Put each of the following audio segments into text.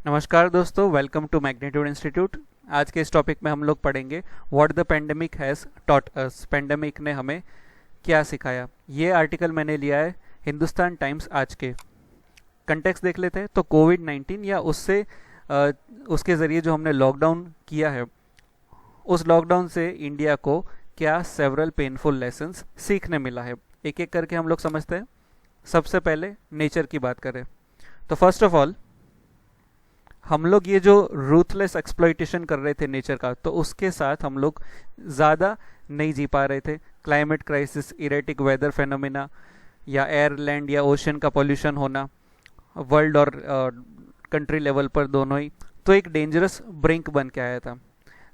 नमस्कार दोस्तों, welcome to magnitude institute. आज के इस टॉपिक में हम लोग पढ़ेंगे what the pandemic has taught us. Pandemic ने हमें क्या सिखाया। ये आर्टिकल मैंने लिया है हिंदुस्तान टाइम्स आज के। कंटेक्स्ट देख लेते हैं तो कोविड-19 या उसके ज़रिए जो हमने लॉकडाउन किया है, उस लॉकडाउन से इंडिया को क्या सेवरल पेनफुल लेसन्स सीखने मिला है। एक एक करके हम लोग समझते हैं। सबसे पहले नेचर की बात करें तो फर्स्ट ऑफ ऑल हम लोग ये जो रूथलेस एक्सप्लॉइटेशन कर रहे थे नेचर का, तो उसके साथ हम लोग ज़्यादा नहीं जी पा रहे थे। Climate crisis, erratic weather phenomena या एयर लैंड या ओशन का पोल्यूशन होना वर्ल्ड और कंट्री लेवल पर दोनों ही, तो एक डेंजरस ब्रिंक बन के आया था।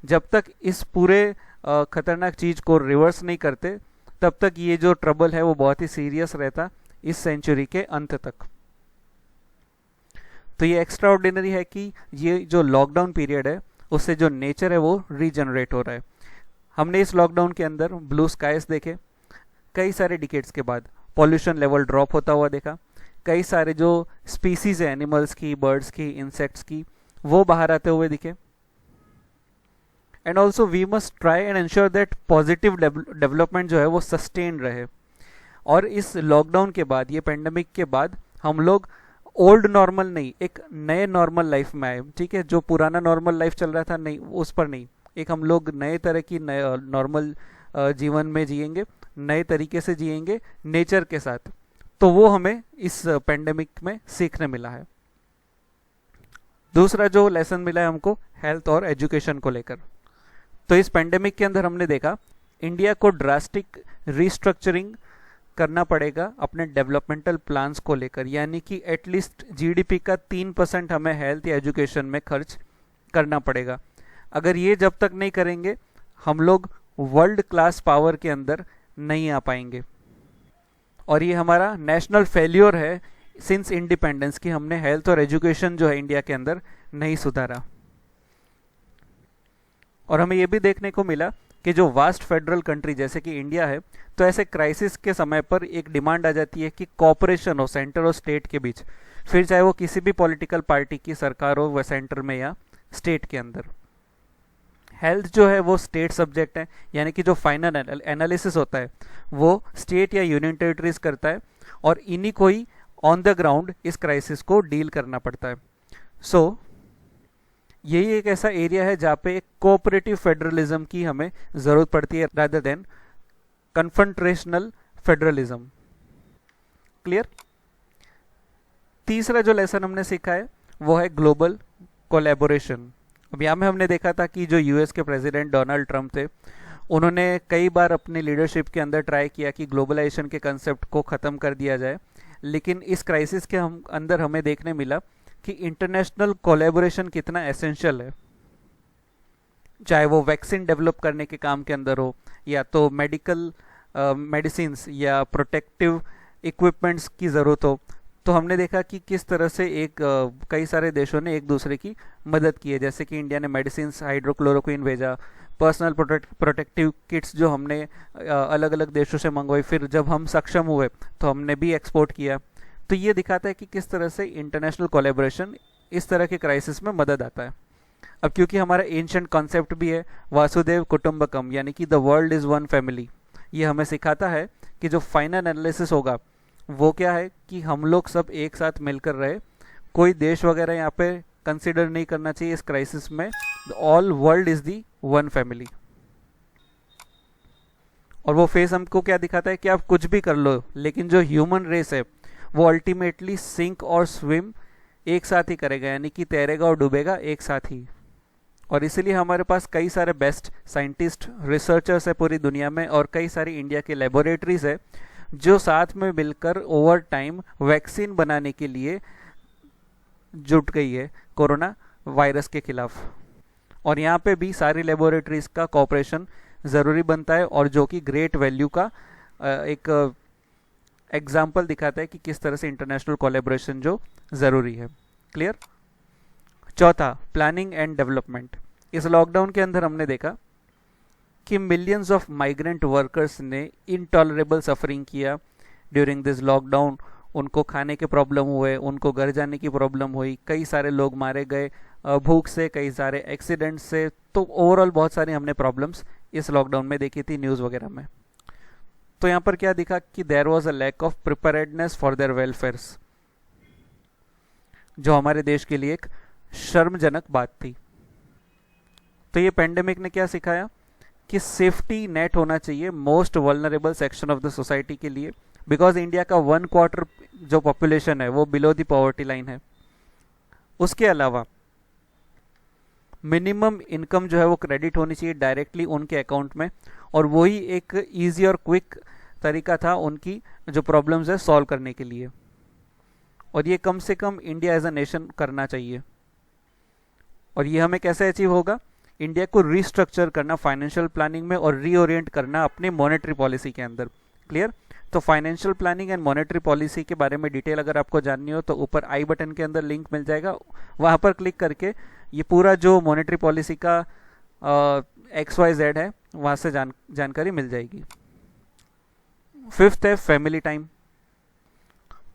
जब तक इस पूरे खतरनाक चीज़ को रिवर्स नहीं करते, तब तक ये जो ट्रबल है वो बहुत ही सीरियस रहता इस सेंचुरी के अंत तक। तो ये एक्स्ट्रा ऑर्डिनरी है कि ये जो लॉकडाउन पीरियड है उससे जो नेचर है वो रीजनरेट हो रहा है। हमने इस लॉकडाउन के अंदर ब्लू स्काइज देखे, कई सारे डिकेड्स के बाद पॉल्यूशन लेवल ड्रॉप होता हुआ देखा, कई सारे जो स्पीसीज है एनिमल्स की, बर्ड्स की, इंसेक्ट्स की, वो बाहर आते हुए दिखे। And also we must try and ensure that positive development जो है वो सस्टेन रहे। और इस लॉकडाउन के बाद, ये पेंडेमिक के बाद, हम लोग ओल्ड नॉर्मल नहीं, एक नए नॉर्मल लाइफ में आए। ठीक है, जो पुराना नॉर्मल लाइफ चल रहा था नहीं, उस पर नहीं, एक हम लोग नए तरह की नए नॉर्मल जीवन में जिएंगे, नए तरीके से जिएंगे नेचर के साथ। तो वो हमें इस पेंडेमिक में सीखने मिला है। दूसरा जो लेसन मिला है हमको हेल्थ और एजुकेशन को लेकर, तो इस पेंडेमिक के अंदर हमने देखा इंडिया को ड्रास्टिक रिस्ट्रक्चरिंग करना पड़ेगा अपने डेवलपमेंटल प्लान्स को लेकर, यानी कि एटलीस्ट जीडीपी का 3% हमें हेल्थ या एजुकेशन में खर्च करना पड़ेगा। अगर ये जब तक नहीं करेंगे हम लोग वर्ल्ड क्लास पावर के अंदर नहीं आ पाएंगे। और ये हमारा नेशनल फेल्योर है सिंस इंडिपेंडेंस की, हमने हेल्थ और एजुकेशन जो है इंडिया के अंदर नहीं सुधारा। और हमें ये भी देखने को मिला कि जो वास्ट फेडरल कंट्री जैसे कि इंडिया है, तो ऐसे क्राइसिस के समय पर एक डिमांड आ जाती है कि कॉपरेशन हो सेंटर और स्टेट के बीच, फिर चाहे वो किसी भी पॉलिटिकल पार्टी की सरकार हो, वह सेंटर में या स्टेट के अंदर। हेल्थ जो है वो स्टेट सब्जेक्ट है, यानी कि जो फाइनल एनालिसिस होता है वो स्टेट या यूनियन टेरिटरीज करता है, और इन्हीं को ही ऑन द ग्राउंड इस क्राइसिस को डील करना पड़ता है। सो यही एक ऐसा एरिया है जहाँ पे एक कोऑपरेटिव फेडरलिज्म की हमें ज़रूरत पड़ती है rather than confrontational federalism. Clear. तीसरा जो लेसन हमने सीखा है वो है ग्लोबल कोलैबोरेशन। अब यहाँ में हमने देखा था कि जो यूएस के प्रेसिडेंट डोनाल्ड ट्रंप थे, उन्होंने कई बार अपनी लीडरशिप के अंदर ट्राई किया कि ग्लोबलाइजेशन के कंसेप्ट को ख़त्म कर दिया जाए, लेकिन इस क्राइसिस के अंदर हमें देखने मिला कि इंटरनेशनल कोलैबोरेशन कितना एसेंशियल है। चाहे वो वैक्सीन डेवलप करने के काम के अंदर हो, या तो मेडिकल मेडिसिन्स या प्रोटेक्टिव इक्विपमेंट्स की ज़रूरत हो, तो हमने देखा कि किस तरह से कई सारे देशों ने एक दूसरे की मदद की है। जैसे कि इंडिया ने मेडिसिन्स, हाइड्रोक्लोरोक्विन भेजा, पर्सनल प्रोटेक्टिव किट्स जो हमने अलग अलग देशों से मंगवाई, फिर जब हम सक्षम हुए तो हमने भी एक्सपोर्ट किया। तो ये दिखाता है कि किस तरह से इंटरनेशनल कोलैबोरेशन इस तरह के क्राइसिस में मदद आता है। अब क्योंकि हमारा एंशिएंट कॉन्सेप्ट भी है वासुदेव कुटुंबकम, यानी कि the world is one family, ये हमें सिखाता है कि जो फाइनल एनालिसिस होगा वो क्या है कि हम लोग सब एक साथ मिलकर रहे। कोई देश वगैरह यहाँ पे कंसिडर नहीं करना चाहिए इस क्राइसिस में। All world is the one family. और वो फेस हमको क्या दिखाता है कि आप कुछ भी कर लो, लेकिन जो ह्यूमन रेस है वो अल्टीमेटली सिंक और स्विम एक साथ ही करेगा, यानी कि तैरेगा और डूबेगा एक साथ ही। और इसीलिए हमारे पास कई सारे बेस्ट साइंटिस्ट, रिसर्चर्स है पूरी दुनिया में, और कई सारी इंडिया की लेबोरेटरीज है जो साथ में मिलकर ओवर टाइम वैक्सीन बनाने के लिए जुट गई है कोरोना वायरस के खिलाफ। और यहाँ पे भी सारी लेबोरेटरीज का कोऑपरेशन ज़रूरी बनता है, और जो कि ग्रेट वैल्यू का एक एग्जाम्पल दिखाता है कि किस तरह से इंटरनेशनल कोलैबोरेशन जो ज़रूरी है। क्लियर। चौथा, प्लानिंग एंड डेवलपमेंट। इस लॉकडाउन के अंदर हमने देखा कि मिलियंस ऑफ माइग्रेंट वर्कर्स ने इनटॉलरेबल सफरिंग किया ड्यूरिंग दिस लॉकडाउन। उनको खाने के प्रॉब्लम हुए, उनको घर जाने की प्रॉब्लम हुई, कई सारे लोग मारे गए भूख से, कई सारे एक्सीडेंट्स से। तो ओवरऑल बहुत सारी हमने प्रॉब्लम्स इस लॉकडाउन में देखी थी न्यूज़ वगैरह में। तो यहाँ पर क्या दिखा कि there was a lack of preparedness for their welfares, जो हमारे देश के लिए एक शर्मजनक बात थी। तो ये पेंडेमिक ने क्या सिखाया कि सेफ्टी नेट होना चाहिए most vulnerable section of the society के लिए, बिकॉज इंडिया का 1/4 जो पॉपुलेशन है वो बिलो द पॉवर्टी लाइन है। उसके अलावा मिनिमम इनकम जो है वो क्रेडिट होनी चाहिए डायरेक्टली उनके अकाउंट में, और वही एक ईजी और क्विक तरीका था उनकी जो प्रॉब्लम्स है सॉल्व करने के लिए। और ये कम से come India as a nation करना चाहिए। और ये हमें कैसे अचीव होगा? इंडिया को रीस्ट्रक्चर करना फाइनेंशियल प्लानिंग में और रीओरिएंट करना अपनी मॉनेटरी पॉलिसी के अंदर। क्लियर? तो financial planning and monetary policy के बारे में डिटेल अगर आपको जाननी हो तो ऊपर आई बटन के अंदर लिंक मिल जाएगा, वहाँ पर क्लिक करके ये पूरा जो मॉनेटरी पॉलिसी का XYZ है वहाँ से जानकारी मिल जाएगी। फिफ्थ है फैमिली टाइम।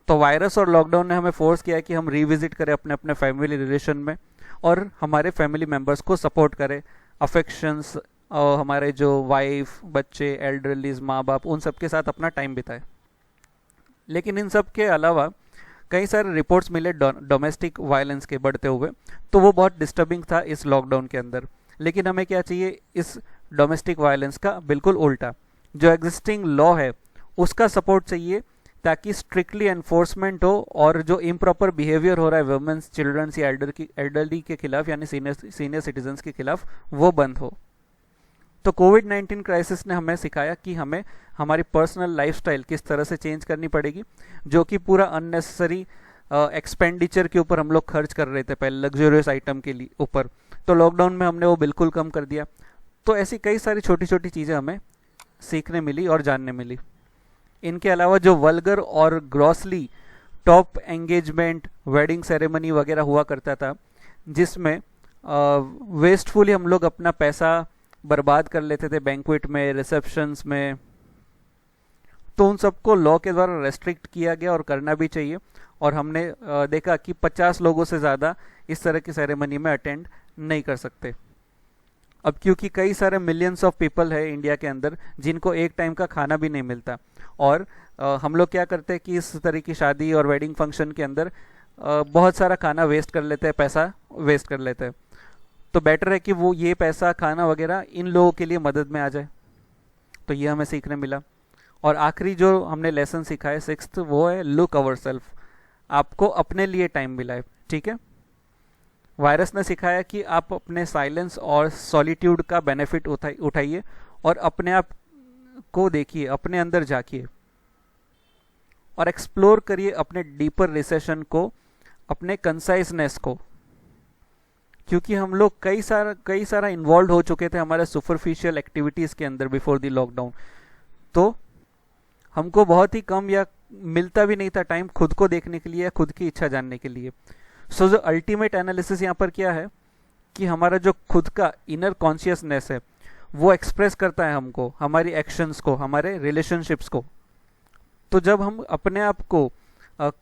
तो वायरस और लॉकडाउन ने हमें फोर्स किया कि हम रिविजिट करें अपने अपने फैमिली रिलेशन में और हमारे फैमिली मेम्बर्स को सपोर्ट करें, अफेक्शंस, हमारे जो वाइफ, बच्चे, एल्डरलीज, माँ बाप, उन सब के साथ अपना टाइम बिताए। लेकिन इन सब के अलावा कई सारे रिपोर्ट्स मिले डोमेस्टिक वायलेंस के बढ़ते हुए, तो वो बहुत डिस्टर्बिंग था इस लॉकडाउन के अंदर। लेकिन हमें क्या चाहिए? इस डोमेस्टिक वायलेंस का बिल्कुल उल्टा, जो एग्जिस्टिंग लॉ है उसका सपोर्ट चाहिए, ताकि स्ट्रिक्टली एनफोर्समेंट हो और जो इम्प्रॉपर बिहेवियर हो रहा है वुमेन्स, चिल्ड्रंस या एल्डरली के खिलाफ यानी सीनियर सिटीजन्स के खिलाफ वो बंद हो। तो कोविड-19 क्राइसिस ने हमें सिखाया कि हमें हमारी पर्सनल लाइफस्टाइल किस तरह से चेंज करनी पड़ेगी, जो कि पूरा अननेसेसरी एक्सपेंडिचर के ऊपर हम लोग खर्च कर रहे थे पहले लग्जरियस आइटम के लिए ऊपर, तो लॉकडाउन में हमने वो बिल्कुल कम कर दिया। तो ऐसी कई सारी छोटी छोटी चीज़ें हमें सीखने मिली और जानने मिली। इनके अलावा जो वल्गर और grossly top engagement, wedding ceremony वगैरह हुआ करता था, जिसमें वेस्टफुली हम लोग अपना पैसा बर्बाद कर लेते थे बैंक्वेट में, रिसेप्शंस में, तो उन सबको लॉ के द्वारा रेस्ट्रिक्ट किया गया और करना भी चाहिए। और हमने देखा कि 50 लोगों से ज़्यादा इस तरह की सेरेमनी में अटेंड नहीं कर सकते। अब क्योंकि कई सारे मिलियंस ऑफ पीपल है इंडिया के अंदर जिनको एक टाइम का खाना भी नहीं मिलता, और हम लोग क्या करते हैं कि इस तरह की शादी और वेडिंग फंक्शन के अंदर बहुत सारा खाना वेस्ट कर लेते हैं, पैसा वेस्ट कर लेते हैं। तो बेटर है कि वो ये पैसा, खाना वगैरह इन लोगों के लिए मदद में आ जाए। तो ये हमें सीखने मिला। और आखिरी जो हमने लेसन सीखा है, सिक्स्थ, वो है लुक अवर सेल्फ। आपको अपने लिए टाइम मिला है, ठीक है। वायरस ने सिखाया कि आप अपने साइलेंस और सॉलिट्यूड का बेनिफिट उठाइए और अपने आप को देखिए, अपने अंदर झांकिए और एक्सप्लोर करिए अपने डीपर रिसेशन को, अपने कंसाइजनेस को, क्योंकि हम लोग कई सारा इन्वॉल्व हो चुके थे हमारे सुपरफिशियल एक्टिविटीज़ के अंदर बिफोर द लॉकडाउन। तो हमको बहुत ही कम या मिलता भी नहीं था टाइम खुद को देखने के लिए या खुद की इच्छा जानने के लिए। सो जो अल्टीमेट एनालिसिस यहाँ पर क्या है कि हमारा जो खुद का इनर कॉन्शियसनेस है वो एक्सप्रेस करता है हमको, हमारी एक्शंस को, हमारे रिलेशनशिप्स को। तो जब हम अपने आप को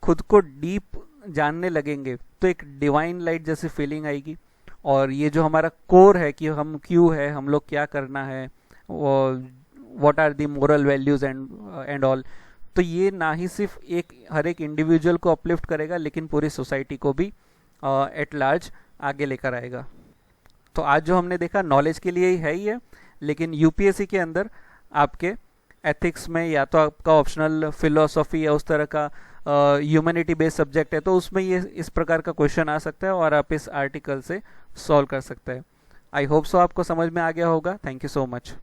खुद को डीप जानने लगेंगे तो एक डिवाइन लाइट जैसी फीलिंग आएगी। और ये जो हमारा कोर है कि हम क्यों है, हम लोग क्या करना है, what are the moral values and all, तो ये ना ही सिर्फ हर एक इंडिविजुअल को अपलिफ्ट करेगा लेकिन पूरी सोसाइटी को भी एट लार्ज आगे लेकर आएगा। तो आज जो हमने देखा नॉलेज के लिए ही है, लेकिन यूपीएससी के अंदर आपके एथिक्स में या तो आपका ऑप्शनल फिलोसॉफी या उस तरह का ह्यूमैनिटी बेस्ड सब्जेक्ट है तो उसमें ये इस प्रकार का क्वेश्चन आ सकता है और आप इस आर्टिकल से सॉल्व कर सकते हैं। आई होप सो आपको समझ में आ गया होगा। Thank you so much.